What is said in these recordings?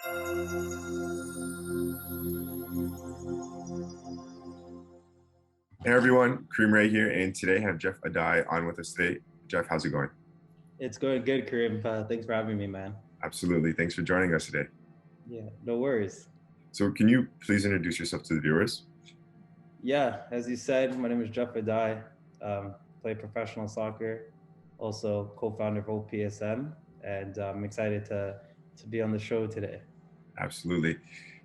Hey everyone, Kareem Rae here, and today I have Jeff Addai on with us today. Jeff, how's it going? It's going good, Kareem. Thanks for having me, man. Absolutely. Thanks for joining us today. Yeah, no worries. So, can you please introduce yourself to the viewers? Yeah, as you said, my name is Jeffrey Kwabena Addai. Play professional soccer, also co-founder of OPSM, and I'm excited to be on the show today. Absolutely.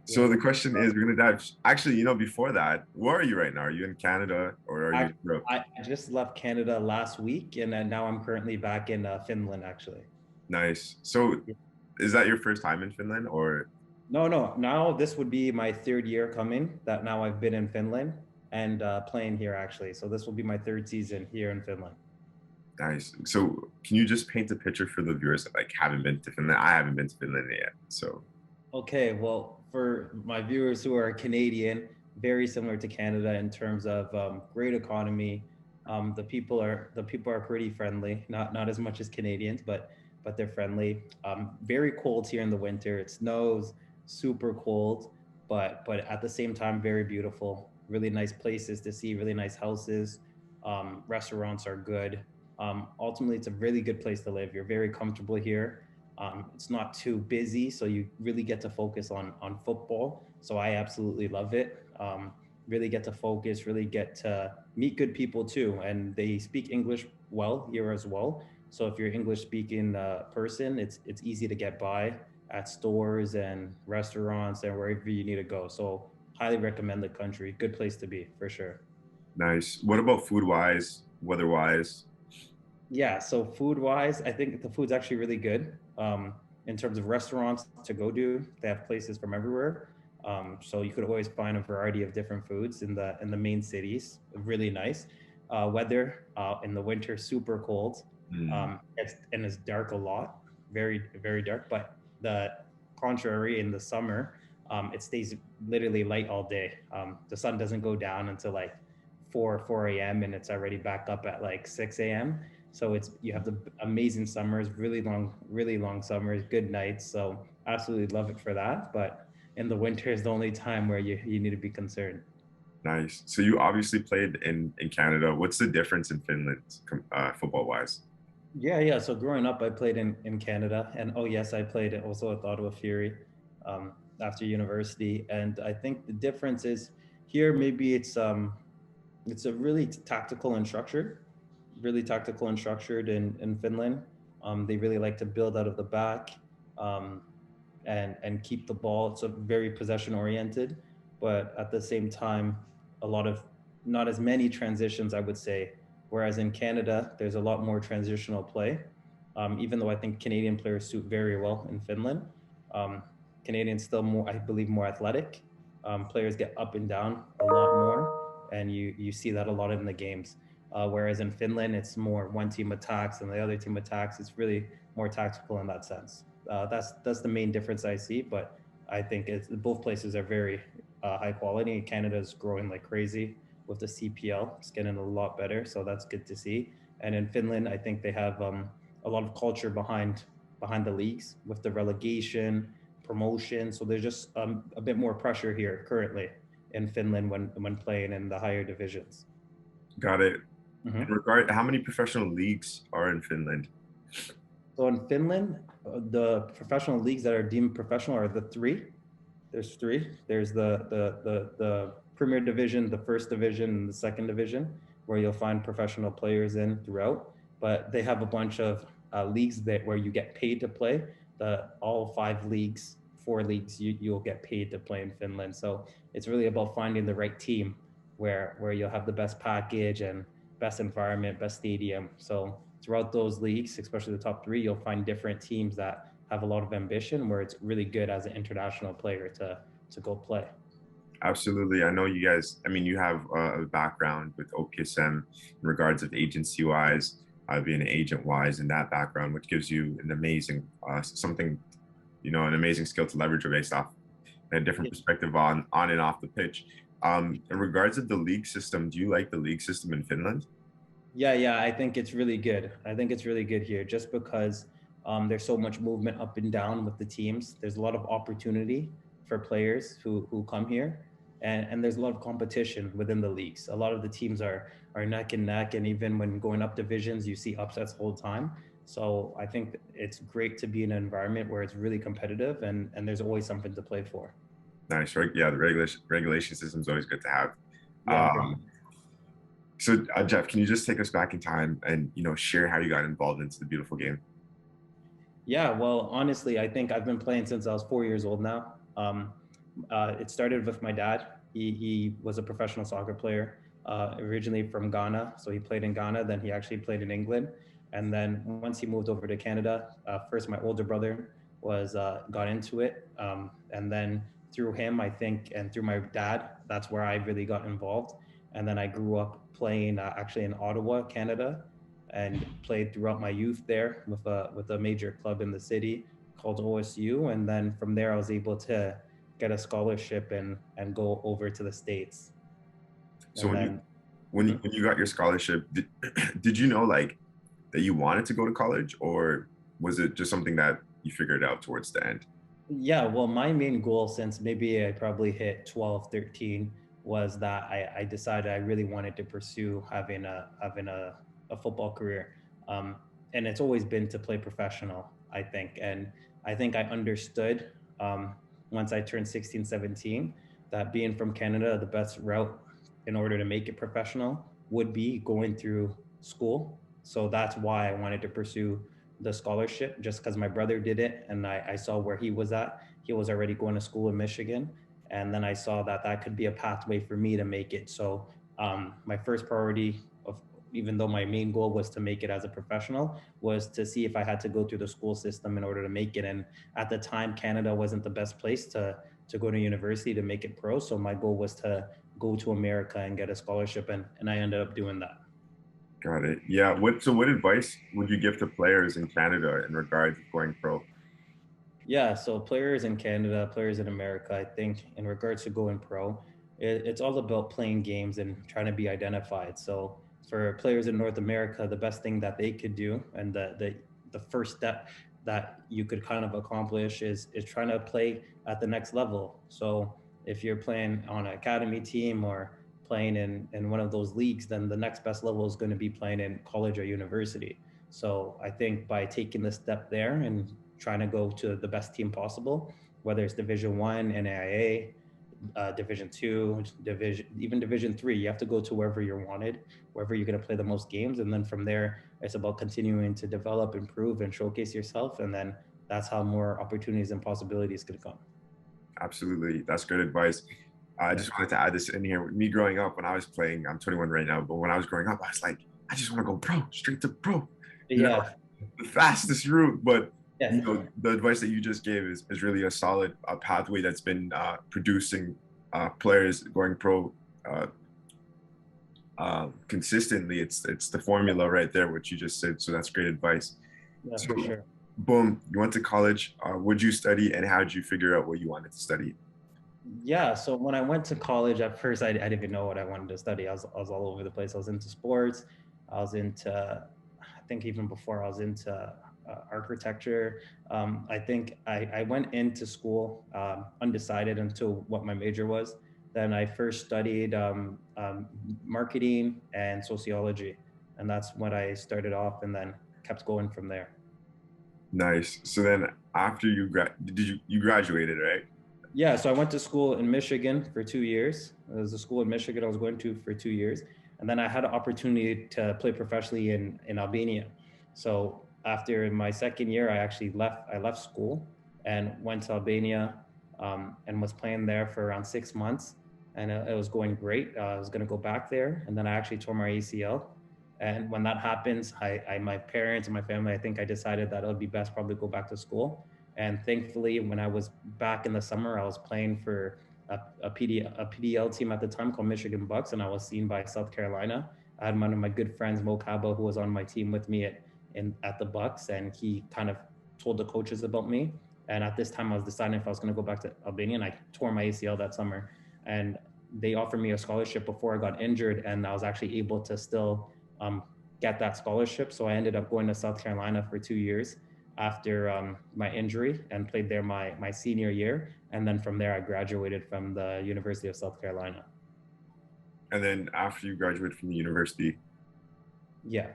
So, Yeah, the question is, we're going to dive. Actually, before that, where are you right now? Are you in Canada or are you I, in Europe? I just left Canada last week, and then now I'm currently back in Finland, actually. Nice. So, is that your first time in Finland or No, no. Now this would be my third year coming. That now I've been in Finland and playing here, actually. So this will be my third season here in Finland. nice? So, can you just paint a picture for the viewers that haven't been to Finland? I haven't been to Finland yet. So, Okay, well, for my viewers who are Canadian, very similar to Canada in terms of great economy. The people are pretty friendly, not as much as Canadians, but they're friendly. Very cold here in the winter. It snows, super cold, but at the same time very beautiful. Really nice places to see, really nice houses. Restaurants are good. Ultimately, it's a really good place to live. You're very comfortable here. It's not too busy, so you really get to focus on football. So I absolutely love it. Really get to focus, really get to meet good people too, and they speak English well here as well. So if you're English speaking person, it's easy to get by at stores and restaurants and wherever you need to go. So highly recommend the country. Good place to be for sure. nice. What about food wise, weather wise? Yeah, so food wise, I think the food's actually really good. In terms of restaurants to go to, they have places from everywhere. So you could always find a variety of different foods in the main cities. Really nice. Weather in the winter, super cold. And it's dark a lot, very very dark. But the contrary in the summer, it stays literally light all day. The sun doesn't go down until like 4 a.m. and it's already back up at like 6 a.m. So you have the amazing summers, really long summers, good nights. So absolutely love it for that. But in the winter is the only time where you need to be concerned. Nice. So you obviously played in Canada. What's the difference in Finland, football wise? Yeah, yeah. So growing up, I played in Canada, and oh yes, I played also at Ottawa Fury after university. And I think the difference is here maybe it's a really tactical and structured in Finland. They really like to build out of the back um, and keep the ball. It's a very possession oriented, but at the same time, a lot of not as many transitions, I would say. Whereas in Canada, there's a lot more transitional play. Even though I think Canadian players suit very well in Finland, um, Canadians still more, I believe, more athletic. Players get up and down a lot more, and you see that a lot in the games. Whereas in Finland, it's more one team attacks and the other team attacks. It's really more tactical in that sense. That's the main difference I see. But I think both places are very high quality. Canada is growing like crazy with the CPL. It's getting a lot better, so that's good to see. And in Finland, I think they have a lot of culture behind the leagues with the relegation, promotion. So there's just a bit more pressure here currently in Finland when playing in the higher divisions. Got it. In Mhm. regard, how many professional leagues are in Finland? So in Finland, the professional leagues that are deemed professional are the three. There's three. There's the Premier Division, the First Division, and the Second Division, where you'll find professional players in throughout. But they have a bunch of leagues that where you get paid to play. The all five leagues, four leagues, you'll get paid to play in Finland. So it's really about finding the right team where you'll have the best package and best environment, best stadium. So throughout those leagues, especially the top three, you'll find different teams that have a lot of ambition where it's really good as an international player to go play. Absolutely. I know you guys, you have a background with OPSM in regards of agency wise, being an agent wise in that background, which gives you an amazing, an amazing skill to leverage based off a different Yeah, perspective on and off the pitch. In regards of the league system, do you like the league system in Finland? yeah, I think it's really good. I think it's really good here just because There's so much movement up and down with the teams. There's a lot of opportunity for players who come here, and there's a lot of competition within the leagues. A lot of the teams are neck and neck, and even when going up divisions, you see upsets the whole time. So I think it's great to be in an environment where it's really competitive, and there's always something to play for. Nice. Yeah, the regulation system is always good to have. Yeah. So Jeff, can you just take us back in time and share how you got involved into the beautiful game? Yeah, well, honestly, I think I've been playing since I was 4 years old now. It started with my dad. He was a professional soccer player, originally from Ghana. So he played in Ghana, then he actually played in England. And then once he moved over to Canada, first my older brother got into it. And then through him, I think, and through my dad, that's where I really got involved. And then I grew up playing actually in Ottawa, Canada, and played throughout my youth there with a major club in the city called OSU. And then from there, I was able to get a scholarship and go over to the States. So when you got your scholarship, did you know like that you wanted to go to college, or was it just something that you figured out towards the end? Yeah, well, my main goal since maybe I probably hit 12, 13 was that I decided I really wanted to pursue having a football career. And it's always been to play professional, I think. And I think I understood once I turned 16, 17, that being from Canada, the best route in order to make it professional would be going through school. So that's why I wanted to pursue the scholarship, just because my brother did it and I saw where he was at. He was already going to school in Michigan. And then I saw that that could be a pathway for me to make it. So my first priority, even though my main goal was to make it as a professional, was to see if I had to go through the school system in order to make it. And at the time, Canada wasn't the best place to go to university to make it pro. So my goal was to go to America and get a scholarship. And I ended up doing that. Got it. Yeah. What advice would you give to players in Canada in regards to going pro? Yeah, so players in Canada, players in America, I think in regards to going pro, it's all about playing games and trying to be identified. So for players in North America, the best thing that they could do and the first step that you could kind of accomplish is trying to play at the next level. So if you're playing on an academy team or playing in one of those leagues, then the next best level is going to be playing in college or university. So I think by taking the step there and trying to go to the best team possible, whether it's Division One, NAIA, Division Two, even Division Three. You have to go to wherever you're wanted, wherever you're going to play the most games, and then from there, it's about continuing to develop, improve, and showcase yourself, and then that's how more opportunities and possibilities could come. Absolutely, that's good advice. I just wanted to add this in here. With me growing up, when I was playing, I'm 21 right now, but when I was growing up, I was like, I just want to go pro, straight to pro. Yeah. The fastest route. But Yes. the advice that you just gave is really a solid pathway that's been producing players going pro consistently. It's the formula right there, what you just said. So that's great advice. Yeah, So, for sure. boom, you went to college. What'd you study, and how did you figure out what you wanted to study? Yeah, so when I went to college, at first I didn't even know what I wanted to study. I was all over the place. I was into sports. I was into, I think even before I was into architecture. I think I went into school undecided into what my major was. Then I first studied marketing and sociology, and that's what I started off, and then kept going from there. Nice. So then after you graduated, right? Yeah, so I went to school in Michigan for 2 years. It was a school in Michigan I was going to for 2 years. And then I had an opportunity to play professionally in Albania. So after my second year, I left school and went to Albania and was playing there for around 6 months. And it was going great. I was going to go back there. And then I actually tore my ACL. And when that happens, my parents and my family, I think I decided that it would be best probably go back to school. And thankfully, when I was back in the summer, I was playing for a PDL team at the time called Michigan Bucks, and I was seen by South Carolina. I had one of my good friends, Mo Kaba, who was on my team with me at the Bucks, and he kind of told the coaches about me. And at this time, I was deciding if I was going to go back to Albania, and I tore my ACL that summer. And they offered me a scholarship before I got injured, and I was actually able to still get that scholarship. So I ended up going to South Carolina for 2 years. after my injury and played there my senior year. And then from there, I graduated from the University of South Carolina. And then after you graduated from the university? Yeah.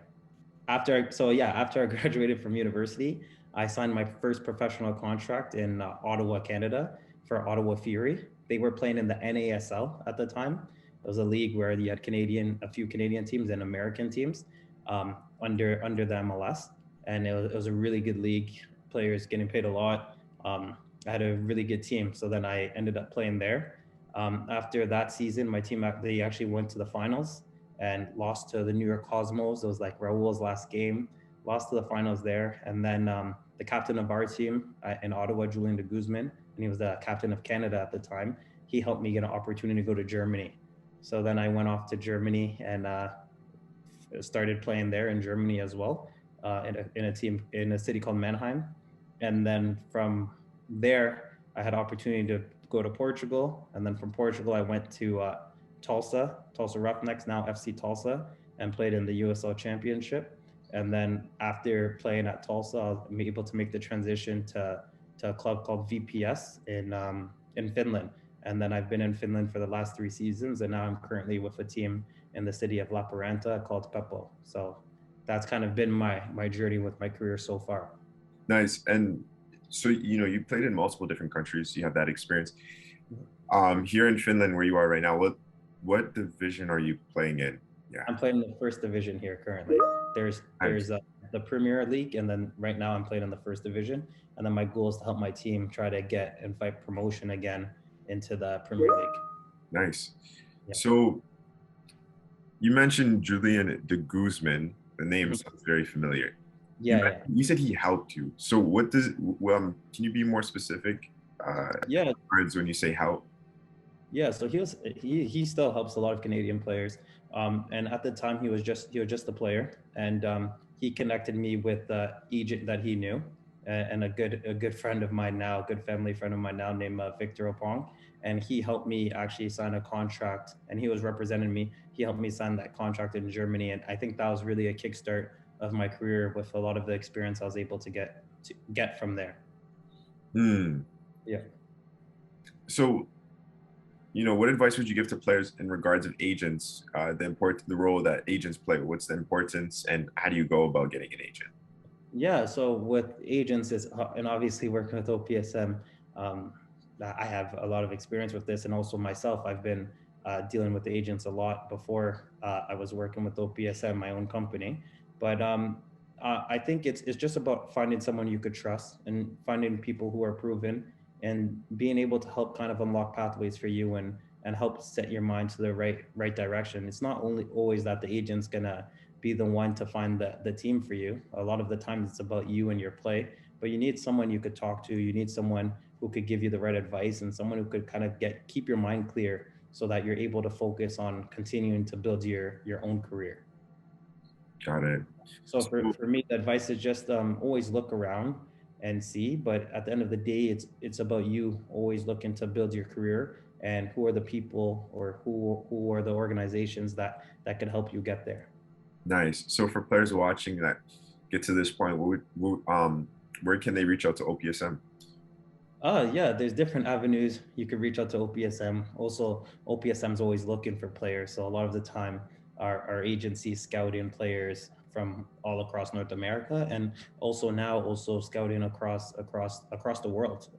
After I graduated from university, I signed my first professional contract in Ottawa, Canada for Ottawa Fury. They were playing in the NASL at the time. It was a league where you had a few Canadian teams and American teams under the MLS, and it was a really good league. Players getting paid a lot. I had a really good team, so then I ended up playing there. After that season, my team they actually went to the finals and lost to the New York Cosmos. It was like Raul's last game, lost to the finals there. And then the captain of our team in Ottawa, Julian de Guzman, and he was the captain of Canada at the time, he helped me get an opportunity to go to Germany. So then I went off to Germany and started playing there in Germany as well, in a team in a city called Mannheim. And then from there, I had opportunity to go to Portugal. And then from Portugal, I went to Tulsa Roughnecks, now FC Tulsa, and played in the USL Championship. And then after playing at Tulsa, I was able to make the transition to a club called VPS in Finland. And then I've been in Finland for the last 3 seasons, and now I'm currently with a team in the city of Lappeenranta called PEPO. So that's kind of been my journey with my career so far. Nice. And so, you played in multiple different countries. You have that experience. Here in Finland, where you are right now, what division are you playing in? Yeah, I'm playing in the first division here currently. There's the Premier League, and then right now I'm playing in the first division. And then my goal is to help my team try to get and fight promotion again into the Premier League. Nice. Yeah. So you mentioned Julian de Guzman. The name sounds very familiar. Yeah, you said he helped you. So what does can you be more specific? Words when you say help. Yeah, so he still helps a lot of Canadian players. And at the time he was just a player, and he connected me with the agent that he knew, and a good friend of mine now, good family friend of mine now, named Victor Oppong. And he helped me actually sign a contract, and he was representing me. He helped me sign that contract in Germany, and I think that was really a kickstart of my career with a lot of the experience I was able to get from there. Yeah. So, what advice would you give to players in regards of agents, the role that agents play? What's the importance, and how do you go about getting an agent? Yeah, so with agents and obviously working with OPSM, I have a lot of experience with this, and also myself, I've been dealing with the agents a lot before I was working with OPSM, my own company. But I think it's just about finding someone you could trust and finding people who are proven and being able to help kind of unlock pathways for you and help set your mind to the right direction. It's not only always that the agent's gonna be the one to find the team for you. A lot of the times it's about you and your play, but you need someone you could talk to. You need someone who could give you the right advice and someone who could kind of keep your mind clear so that you're able to focus on continuing to build your own career. Got it. So for me, the advice is just always look around and see, but at the end of the day, it's about you always looking to build your career and who are the people or who are the organizations that could help you get there. Nice. So for players watching that get to this point, where can they reach out to OPSM? Yeah, there's different avenues. You could reach out to OPSM. Also, OPSM is always looking for players. So a lot of the time, our agency scouting players from all across North America, and also now scouting across the world.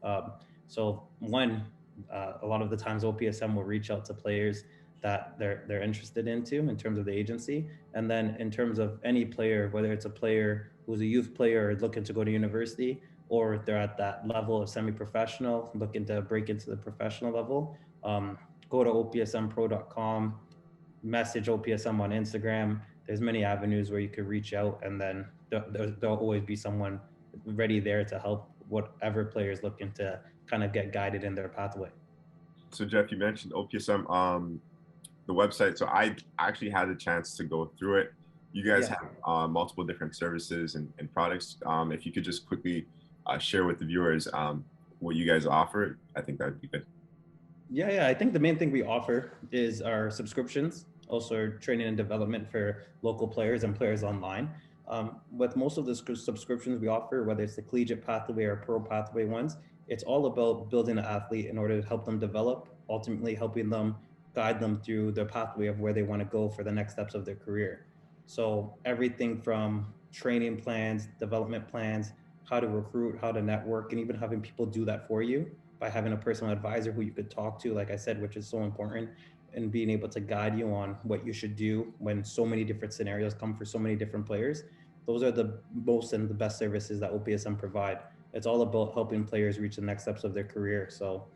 So a lot of the times OPSM will reach out to players that they're interested into in terms of the agency, and then in terms of any player, whether it's a player who's a youth player or looking to go to university, or they're at that level of semi-professional, looking to break into the professional level, go to opsmpro.com, message OPSM on Instagram. There's many avenues where you could reach out, and then there'll always be someone ready there to help whatever player is looking to kind of get guided in their pathway. So Jeff, you mentioned OPSM, the website. So I actually had a chance to go through it. You guys have multiple different services and products. If you could just quickly share with the viewers what you guys offer, I think that would be good. Yeah, I think the main thing we offer is our subscriptions, also training and development for local players and players online. With most of the subscriptions we offer, whether it's the collegiate pathway or pro pathway ones, it's all about building an athlete in order to help them develop, ultimately helping them guide them through the pathway of where they want to go for the next steps of their career. So everything from training plans, development plans, how to recruit, how to network, and even having people do that for you by having a personal advisor who you could talk to, like I said, which is so important, and being able to guide you on what you should do when so many different scenarios come for so many different players. Those are the most and the best services that OPSM provide. It's all about helping players reach the next steps of their career. So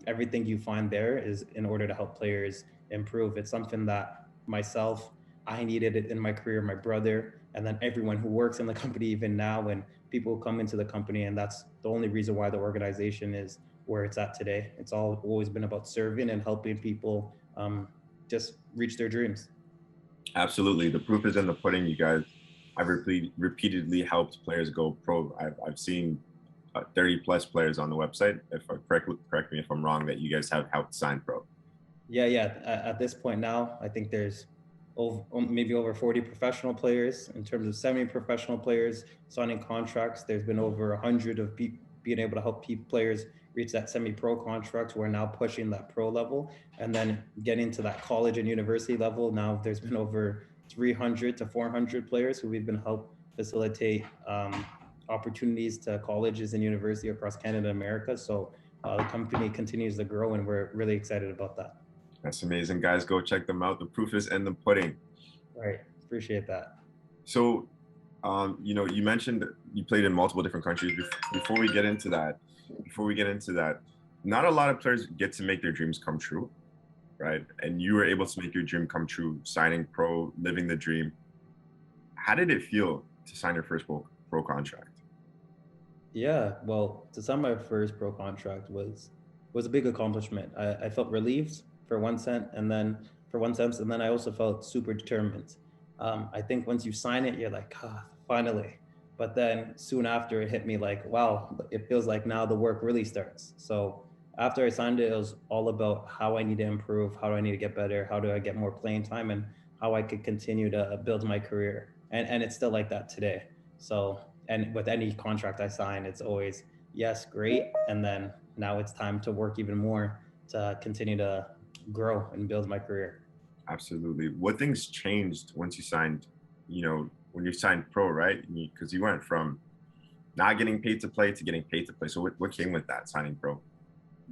everything you find there is in order to help players improve. It's something that myself, I needed it in my career, my brother, and then everyone who works in the company, even now, when people come into the company. And that's the only reason why the organization is where it's at today. It's always been about serving and helping people just reach their dreams. Absolutely. The proof is in the pudding, you guys. I've repeatedly helped players go pro. I've seen 30 plus players on the website. If correct me if I'm wrong, that you guys have helped sign pro. Yeah. At this point now, I think there's maybe over 40 professional players. In terms of semi-professional players signing contracts, there's been over 100 of being able to help players reach that semi-pro contract. We're now pushing that pro level, and then getting to that college and university level. Now there's been over 300 to 400 players who we've been help facilitate opportunities to colleges and university across Canada and America. So the company continues to grow, and we're really excited about that. That's amazing, guys. Go check them out. The proof is in the pudding. Right. Appreciate that. So, you mentioned you played in multiple different countries. Before we get into that, not a lot of players get to make their dreams come true, right? And you were able to make your dream come true, signing pro, living the dream. How did it feel to sign your first pro contract? Yeah, well, to sign my first pro contract was a big accomplishment. I felt relieved for one sense, and then I also felt super determined. I think once you sign it, you're like, finally. But then soon after, it hit me like, wow, it feels like now the work really starts. So after I signed it, it was all about how I need to improve, how do I need to get better, how do I get more playing time, and how I could continue to build my career. And it's still like that today. So, and with any contract I sign, it's always, yes, great. And then now it's time to work even more to continue to grow and build my career. Absolutely. What things changed once you signed, when you signed pro, right? Because you went from not getting paid to play to getting paid to play. So what came with that signing pro?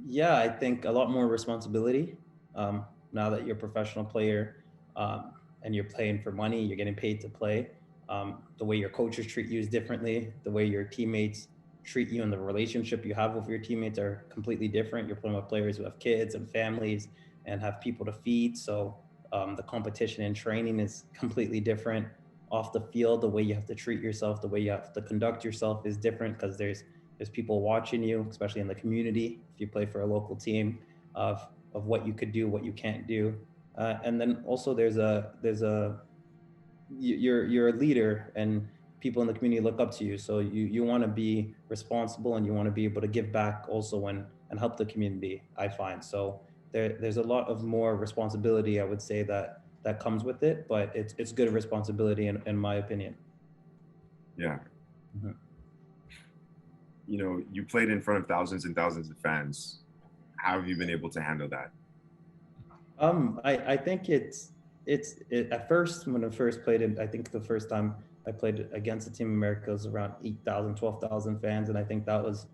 Yeah, I think a lot more responsibility. Now that you're a professional player and you're playing for money, you're getting paid to play. The way your coaches treat you is differently. The way your teammates treat you and the relationship you have with your teammates are completely different. You're playing with players who have kids and families and have people to feed. So the competition and training is completely different. Off the field, the way you have to treat yourself, the way you have to conduct yourself is different because there's people watching you, especially in the community. If you play for a local team, of what you could do, what you can't do, and then also you're a leader and people in the community look up to you. So you want to be responsible and you want to be able to give back also and help the community, I find. So there's a lot of more responsibility, I would say, that comes with it, but it's good responsibility in my opinion. Yeah. Mm-hmm. You played in front of thousands and thousands of fans. How have you been able to handle that? I think at first, when I first played it, I think the first time I played against the Team America was around 8,000, 12,000 fans. And I think that was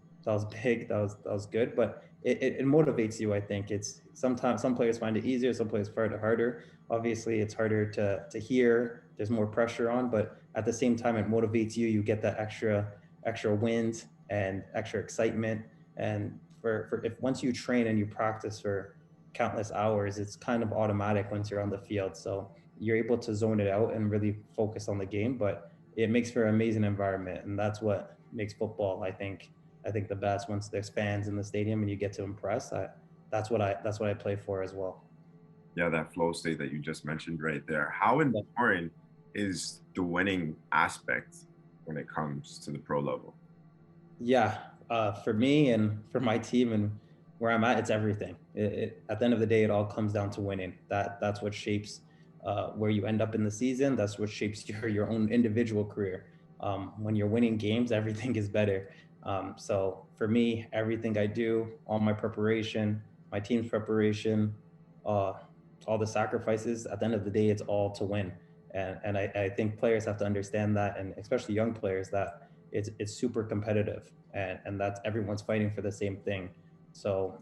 big. That was good, but it motivates you. I think it's sometimes some players find it easier. Some players find it harder. Obviously it's harder to hear. There's more pressure on, but at the same time, it motivates you. You get that extra wins and extra excitement. And for if once you train and you practice for countless hours, it's kind of automatic once you're on the field. So you're able to zone it out and really focus on the game, but it makes for an amazing environment. And that's what makes football, I think the best. Once there's fans in the stadium and you get to impress, that's what I play for as well. Yeah, that flow state that you just mentioned right there. How important is the winning aspect when it comes to the pro level? Yeah, for me and for my team and where I'm at, it's everything. At the end of the day, it all comes down to winning. That's what shapes where you end up in the season. That's what shapes your own individual career. When you're winning games, everything is better. So for me, everything I do, all my preparation, my team's preparation, uh, all the sacrifices, at the end of the day, it's all to win. And I think players have to understand that, and especially young players, that it's super competitive, and that's everyone's fighting for the same thing. So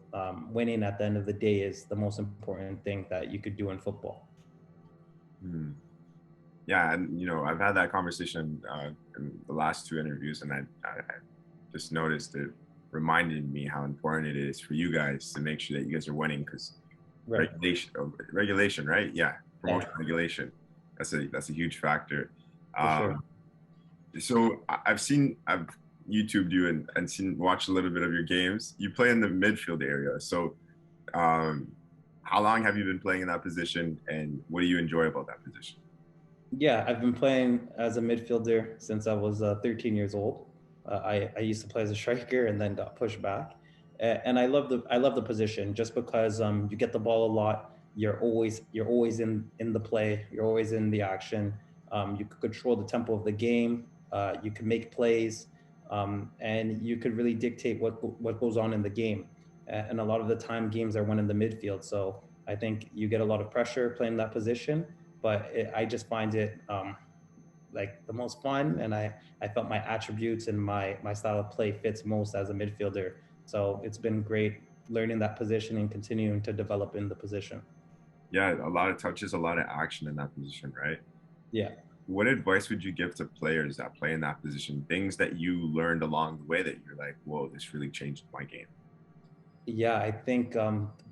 winning at the end of the day is the most important thing that you could do in football. Hmm. Yeah, and I've had that conversation in the last two interviews, and I just noticed it reminded me how important it is for you guys to make sure that you guys are winning, because Right. regulation, right? Yeah, Yeah, promotion regulation. That's a huge factor. for sure. Um, so I've YouTubed you and watched a little bit of your games. You play in the midfield area. So um, how long have you been playing in that position, and what do you enjoy about that position? Yeah, I've been playing as a midfielder since I was 13 years old. I used to play as a striker and then got pushed back. And I love the position just because you get the ball a lot. You're always in the play. You're always in the action. You could control the tempo of the game. You can make plays, and you could really dictate what goes on in the game. And a lot of the time, games are won in the midfield. So I think you get a lot of pressure playing that position, but I just find it like the most fun, and I felt my attributes and my style of play fits most as a midfielder. So it's been great learning that position and continuing to develop in the position. Yeah, a lot of touches, a lot of action in that position, right? Yeah. What advice would you give to players that play in that position? Things that you learned along the way that you're like, whoa, this really changed my game. Yeah, I think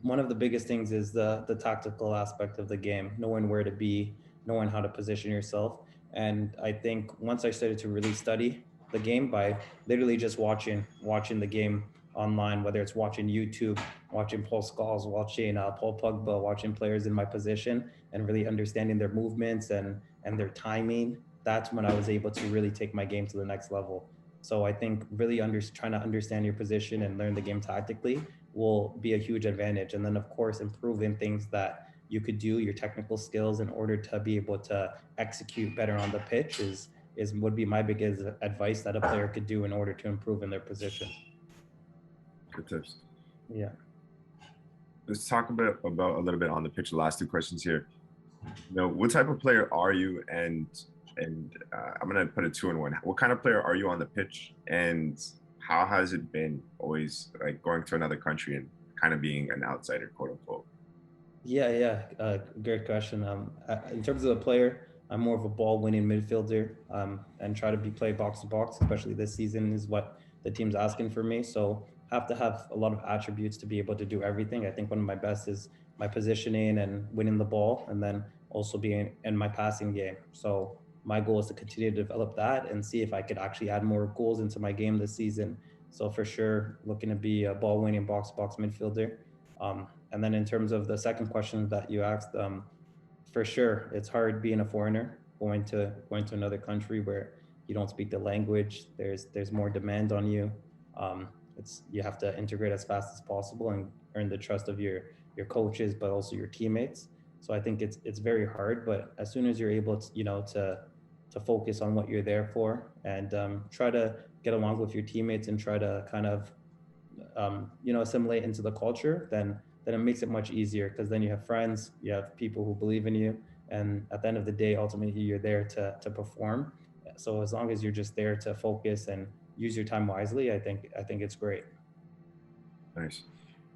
one of the biggest things is the tactical aspect of the game, knowing where to be, knowing how to position yourself. And I think once I started to really study the game by literally just watching the game online, whether it's watching YouTube, watching Paul Scholes, watching Paul Pogba, watching players in my position, and really understanding their movements and their timing. That's when I was able to really take my game to the next level. So I think really trying to understand your position and learn the game tactically will be a huge advantage. And then, of course, improving things that you could do, your technical skills, in order to be able to execute better on the pitch is would be my biggest advice that a player could do in order to improve in their position. Good tips. Yeah. Let's talk about a little bit on the pitch. The last two questions here. What type of player are you? And I'm gonna put it two in one. What kind of player are you on the pitch, and how has it been always like going to another country and kind of being an outsider, quote unquote? Yeah, yeah. Great question. In terms of the player, I'm more of a ball-winning midfielder, and try to play box to box. Especially this season is what the team's asking for me. So have to have a lot of attributes to be able to do everything. I think one of my best is my positioning and winning the ball, and then also being in my passing game. So my goal is to continue to develop that and see if I could actually add more goals into my game this season. So for sure, looking to be a ball-winning box-to-box midfielder. And then in terms of the second question that you asked, for sure, it's hard being a foreigner going to another country where you don't speak the language. There's more demand on you. It's you have to integrate as fast as possible and earn the trust of your coaches, but also your teammates. So I think it's very hard. But as soon as you're able to to focus on what you're there for and try to get along with your teammates and try to kind of assimilate into the culture, then it makes it much easier because then you have friends, you have people who believe in you, and at the end of the day, ultimately, you're there to perform. So as long as you're just there to focus and use your time wisely, I think it's great. Nice.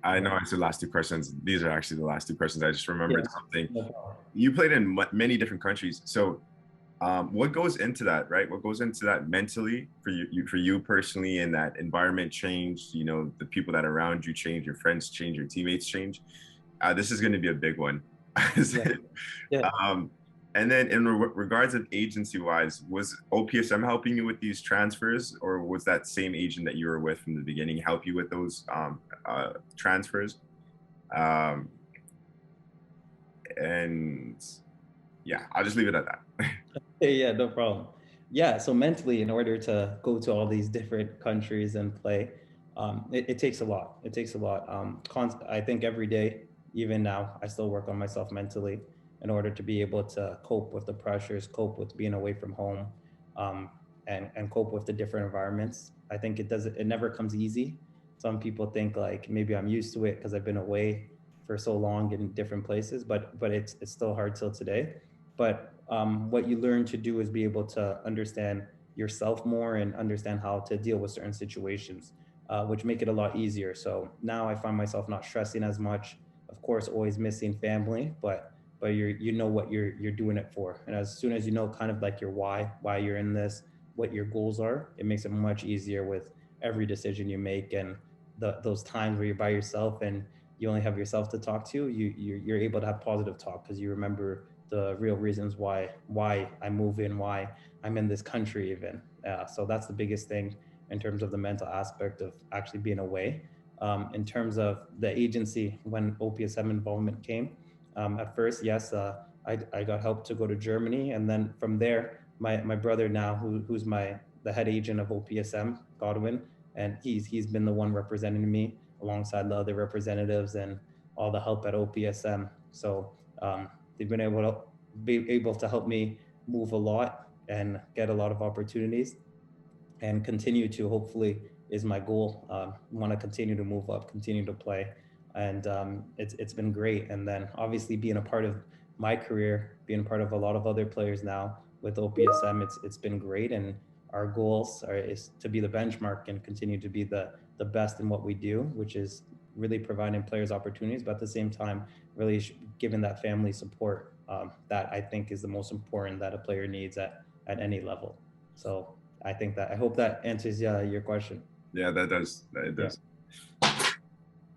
I Yeah. know I said last two questions. These are actually the last two questions. I just Yeah. remembered something. No problem. You played in many different countries. So what goes into that, right? What goes into that mentally for you personally, and that environment change, the people that are around you change, your friends change, your teammates change. This is going to be a big one. Yeah. Yeah. um, and then in regards of agency wise, was OPSM helping you with these transfers, or was that same agent that you were with from the beginning help you with those transfers? Um, and yeah, I'll just leave it at that. Yeah, no problem. Yeah, so mentally, in order to go to all these different countries and play, it takes a lot. It takes a lot. I think every day, even now, I still work on myself mentally. in order to be able to cope with the pressures, cope with being away from home, um, and cope with the different environments. I think it never comes easy. Some people think like maybe I'm used to it because I've been away for so long in different places, but it's still hard till today. But what you learn to do is be able to understand yourself more and understand how to deal with certain situations, which make it a lot easier. So now I find myself not stressing as much. Of course, always missing family, but you know what you're doing it for. And as soon as you know kind of like your why you're in this, what your goals are, it makes it much easier with every decision you make. And those times where you're by yourself and you only have yourself to talk to, you're able to have positive talk because you remember the real reasons why I move in, why I'm in this country even. So that's the biggest thing in terms of the mental aspect of actually being away. In terms of the agency, when OPSM involvement came, at first, yes, I got help to go to Germany, and then from there, my brother now, who's the head agent of OPSM, Godwin, and he's been the one representing me alongside the other representatives and all the help at OPSM. So they've been able to help me move a lot and get a lot of opportunities and continue to, hopefully, is my goal. Want to continue to move up, continue to play, and it's been great. And then obviously being a part of my career, being a part of a lot of other players now with OPSM, it's been great. And our goals is to be the benchmark and continue to be the best in what we do, which is really providing players opportunities, but at the same time, really giving that family support that I think is the most important that a player needs at any level. So I hope that answers your question. Yeah, that does. It Yeah. does.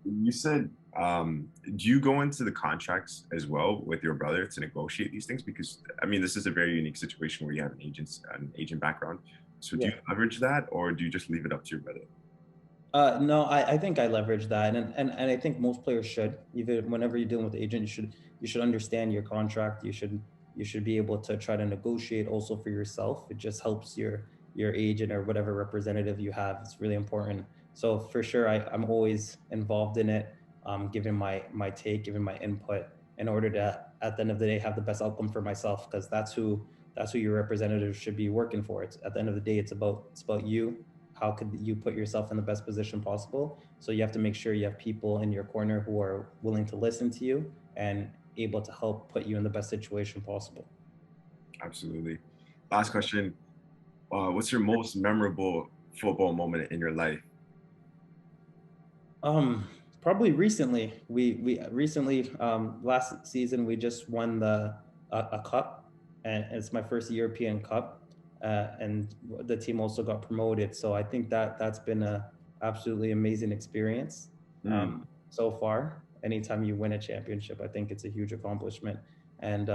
You said, do you go into the contracts as well with your brother to negotiate these things? Because I mean, this is a very unique situation where you have an agent background. So do you leverage that, or do you just leave it up to your brother? No, I think I leverage that, and I think most players should. Even whenever you're dealing with the agent, you should understand your contract. You should be able to try to negotiate also for yourself. It just helps your agent or whatever representative you have. It's really important. So for sure, I'm always involved in it, giving my take, giving my input in order to, at the end of the day, have the best outcome for myself, because that's who your representative should be working for. It's at the end of the day, it's about you. How could you put yourself in the best position possible? So you have to make sure you have people in your corner who are willing to listen to you and able to help put you in the best situation possible. Absolutely. Last question. What's your most memorable football moment in your life? Um, Probably recently. We recently, last season we just won a cup, and it's my first European Cup, and the team also got promoted. So I think that's been a absolutely amazing experience Mm. so far. Anytime you win a championship, I think it's a huge accomplishment, and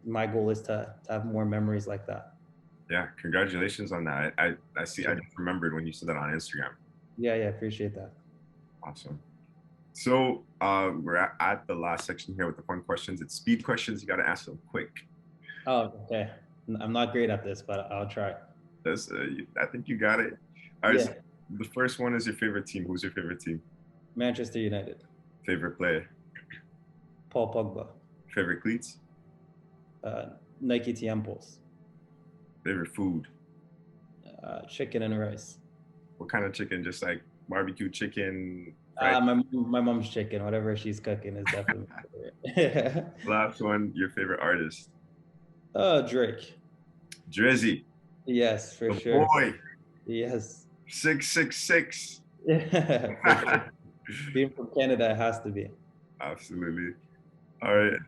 my goal is to have more memories like that. Yeah, congratulations on that. I see. I Sure. just remembered when you said that on Instagram. Yeah, appreciate that. Awesome. So we're at the last section here with the fun questions. It's speed questions. You got to answer them quick. Oh, okay. I'm not great at this, but I'll try. I think you got it. All right. So Yeah, the first one is your favorite team. Who's your favorite team? Manchester United. Favorite player? Paul Pogba. Favorite cleats? uh, Nike Tiempos. Favorite food? Chicken and rice. What kind of chicken? Just like barbecue chicken, fried? My mom's chicken, whatever she's cooking, is definitely my favorite. Last one, your favorite artist? Drake. Drizzy, Yes, for the sure. boy, Yes. 666. Yeah, for sure. Being from Canada, it has to be. Absolutely. All right.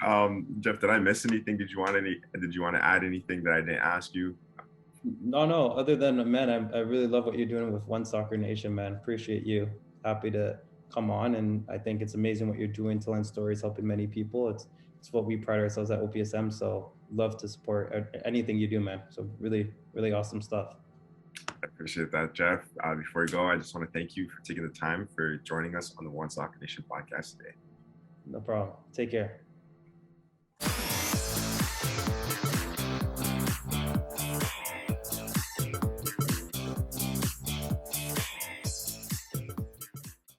Jeff, did I miss anything? Did you want to add anything that I didn't ask you? No. Other than, man, I really love what you're doing with One Soccer Nation, man. Appreciate you. Happy to come on, and I think it's amazing what you're doing, telling stories, helping many people. It's what we pride ourselves at OPSM. So love to support anything you do, man. So really awesome stuff. I appreciate that, Jeff. Before we go, I just want to thank you for taking the time for joining us on the One Soccer Nation podcast today. No problem. Take care.